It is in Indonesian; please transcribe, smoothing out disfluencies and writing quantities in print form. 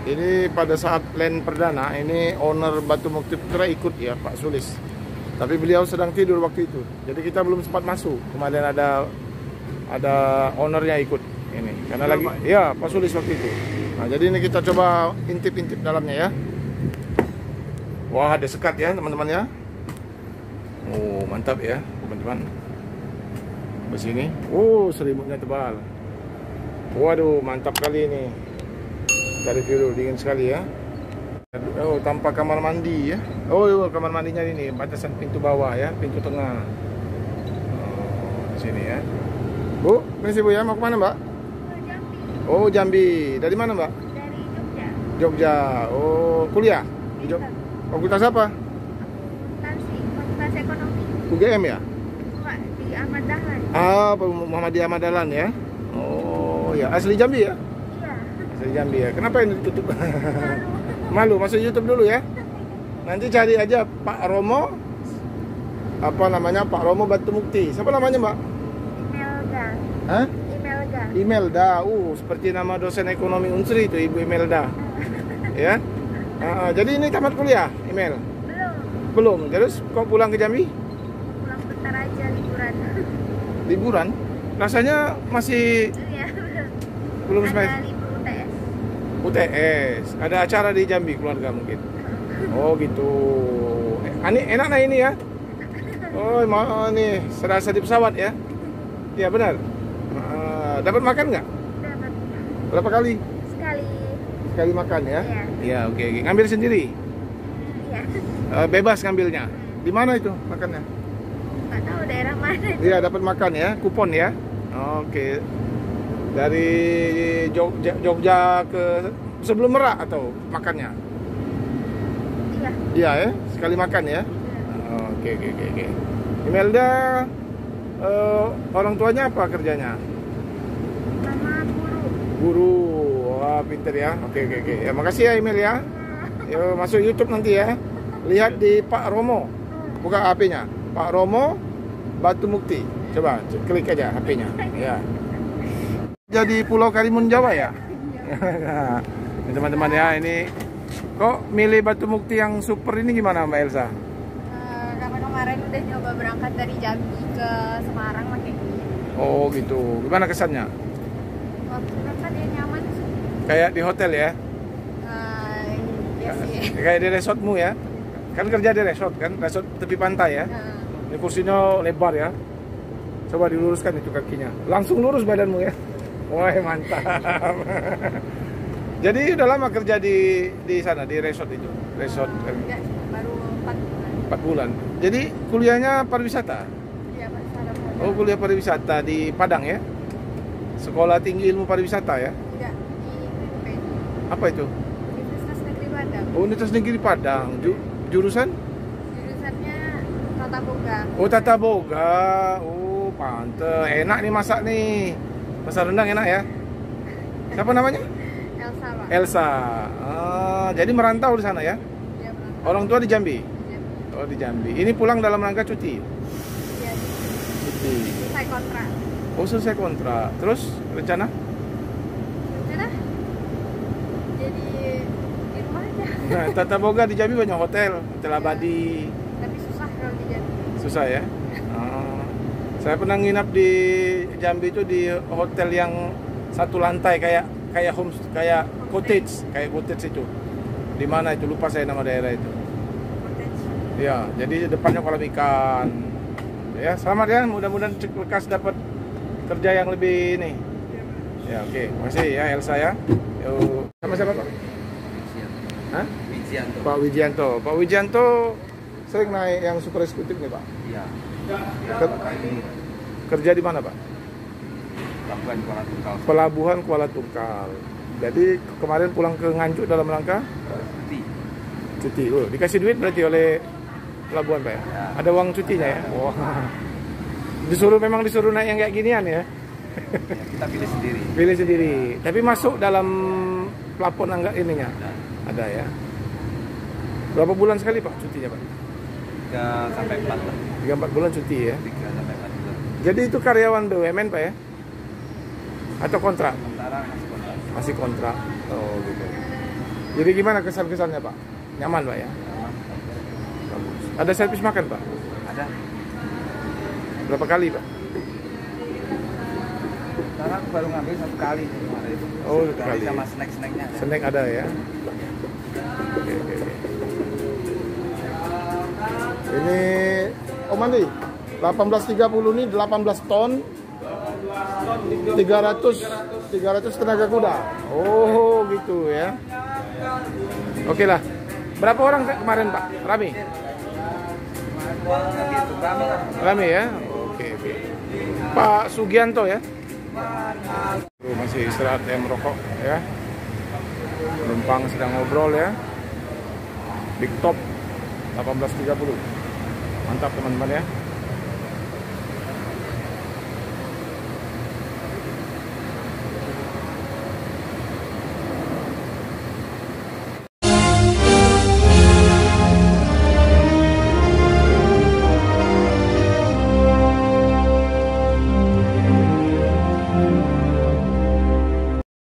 Ini pada saat land perdana, ini owner Batu Mukti Putra ikut ya, Pak Sulis. Tapi beliau sedang tidur waktu itu. Jadi kita belum sempat masuk. Kemarin ada ownernya ikut ini. Karena lagi ya Pak Sulis waktu itu. Nah, jadi ini kita coba intip-intip dalamnya ya. Wah, ada sekat ya, teman-teman ya. Oh, mantap ya, teman-teman. Di sini. Oh, selimutnya tebal. Waduh, mantap kali ini. Dari view dingin sekali ya. Oh, tanpa kamar mandi ya. Oh, kamar mandinya ini batasan pintu bawah ya, pintu tengah. Oh, di sini ya. Bu, permisi Bu ya, mau kemana Mbak? Jambi. Oh, Jambi. Dari mana Mbak? Dari Jogja. Jogja. Oh, kuliah di Jogja. Fakultas apa? Fakultas Ekonomi. UGM ya? Enggak, di Ahmad Dahlan. Ah, Muhammadiyah Ahmad Dahlan ya. Oh, ya asli Jambi ya? Iya. Asli Jambi ya. Kenapa ini ditutup? Malu, masuk YouTube dulu ya. Nanti cari aja Pak Romo. Apa namanya? Pak Romo Batu Mukti. Siapa namanya, Mbak? Imelda. Hah? Imelda. Imelda. Seperti nama dosen ekonomi Unsri itu, Ibu Imelda. Ya. Jadi ini tamat kuliah, Imel? Belum. Belum. Terus kok pulang ke Jambi? Pulang bentar aja liburan. Liburan? Rasanya masih Iya. belum Ada semester. libur UTS. UTS. Ada acara di Jambi keluarga mungkin. Oh gitu. Enak nah ini ya. Oh mau nih serasa di pesawat ya. Iya benar. Dapat makan nggak? Dapat. Berapa kali? Sekali. Sekali makan ya? Iya. Iya oke. Ngambil sendiri? Iya. Bebas ngambilnya. Di mana itu makannya? Nggak tahu daerah mana itu. Iya dapat makan ya, kupon ya. Oke. Dari Jogja ke sebelum Merak atau makannya? Iya. Iya ya, sekali makan ya. Oke. Imelda, orang tuanya apa kerjanya? Sama guru. Guru. Wah, pinter ya. Oke. Ya, makasih ya Imel ya. Yuk masuk YouTube nanti ya. Lihat di Pak Romo. Buka HP-nya. Pak Romo Batu Mukti. Coba klik aja HP-nya. Ya. Jadi Pulau Karimun Jawa ya. Teman-teman ya, ini kok milih Batu Mukti yang super ini gimana Mbak Elsa? Karena kemarin udah nyoba berangkat dari Jambi ke Semarang pakai ini. Oh gitu. Gimana kesannya? Waktu berangkat ya nyaman sih. Kayak di hotel ya? Iya sih. Kayak di resortmu ya? Kan kerja di resort kan? Resort tepi pantai ya? Ini kursinya lebar ya? Coba diluruskan itu kakinya. Langsung lurus badanmu ya? Wah mantap. Jadi udah lama kerja di sana, di resort itu? Resort Enggak, baru 4 bulan. 4 bulan. Jadi kuliahnya pariwisata? Iya, Pak. Ada Oh kuliah pariwisata di Padang ya? Sekolah Tinggi Ilmu Pariwisata ya? Enggak, di UNP. Apa itu? Universitas Negeri Padang. Oh Universitas Negeri Padang. Jurusan? Jurusannya Tata Boga. Oh Tata Boga. Oh pantes. Enak nih masak nih. Masak rendang enak ya? Siapa namanya? Elsa, Pak. Elsa. Jadi merantau di sana ya? Iya, Pak. Orang tua di Jambi? Iya. Oh di Jambi. Ini pulang dalam rangka cuti? Iya. Cuti. Selesai kontrak. Oh selesai kontrak. Terus rencana? Udah. Jadi di rumah aja. Nah, Tata Boga di Jambi banyak hotel. Hotel Abadi. Tapi susah kalau di Jambi. Susah ya? Saya pernah nginap di Jambi itu di hotel yang satu lantai kayak cottage itu. Di mana itu lupa saya nama daerah itu. Ya, jadi depannya kolam ikan. Ya, selamat ya, mudah-mudahan lekas dapat kerja yang lebih ini. Ya, oke. Makasih ya Elsa ya. Yuk. Sama siapa Pak? Hah? Wijianto. Pak Wijianto. Pak Wijianto sering naik yang super eksekutif nih Pak. Iya. Kerja di mana Pak? Pelabuhan Kuala Tungkal. Pelabuhan Kuala Tungkal. Jadi kemarin pulang ke Nganjuk dalam rangka cuti. Oh, dikasih duit berarti oleh pelabuhan Pak ya? Ya. Ada uang cutinya ya? Wah. Memang disuruh naik yang kayak ginian ya? Ya, kita pilih sendiri. Pilih sendiri. Tapi masuk dalam plafon enggak ininya? Ada ya. Berapa bulan sekali Pak cutinya Pak? 3 sampai 4 lah. 3-4 bulan cuti ya. 3 sampai 4 bulan. Jadi itu karyawan BUMN Pak ya? Atau kontrak? Sementara masih kontrak. Masih kontrak. Oh gitu. Jadi gimana kesan-kesannya Pak? Nyaman Pak ya? Bagus. Ada servis makan Pak? Ada. Berapa kali Pak? Sekarang aku baru ngambil 1 kali kemarin. Oh, 1 Sekali kali. sama snack-snacknya. Snack ada ya? Oke, oke, oke. Ini Om Andi, 1830 ini 18 ton 300 tenaga kuda. Oh gitu ya. Oke lah. Berapa orang kemarin Pak? Rame? Gitu, kami lah. Rame ya? Oke, oke. Pak Sugianto ya? Masih istirahat ya, merokok ya. Penumpang sedang ngobrol ya. Big Top 1830. Mantap teman-teman ya.